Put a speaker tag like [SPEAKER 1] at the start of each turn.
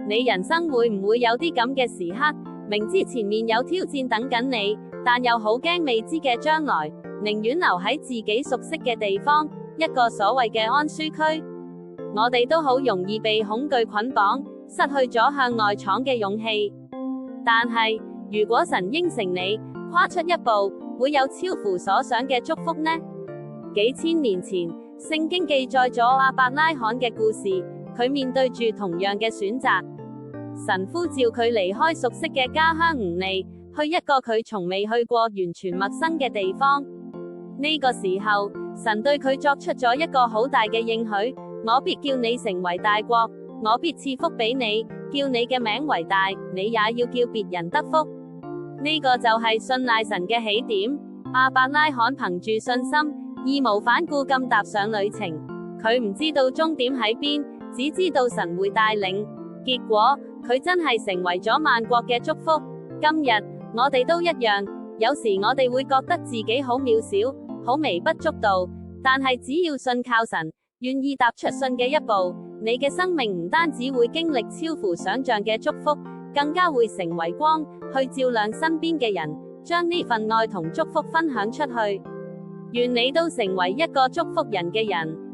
[SPEAKER 1] 你人生會唔會有啲咁嘅時刻，明知前面有挑戰等緊你，但又好驚未知嘅將來，寧願留喺自己熟悉嘅地方，一個所謂嘅安舒區？我哋都好容易被恐懼捆綁，失去咗向外闖嘅勇氣。但係，如果神應承你，跨出一步，會有超乎所想嘅祝福呢？幾千年前，聖經記載咗亞伯拉罕嘅故事，佢面對住同樣嘅選擇。神呼召佢離開熟悉嘅家鄉吾珥，去一個佢從未去過、完全陌生嘅地方。呢個時候，神對佢作出咗一個好大嘅應許：我必叫你成為大國，我必賜福俾你，叫你嘅名為大，你也要叫別人得福。呢個就係信賴神嘅起點。亞伯拉罕憑住信心，義無反顧咁踏上旅程。佢唔知道終點喺邊，只知道神會帶領。結果，佢真係成為咗萬國嘅祝福。今日，我哋都一樣，有時我哋會覺得自己好渺小，好微不足道，但係只要信靠神，願意踏出信嘅一步，你嘅生命唔單止會經歷超乎想象嘅祝福，更加會成為光，去照亮身邊嘅人，將呢份愛同祝福分享出去。願你都成為一個祝福人嘅人。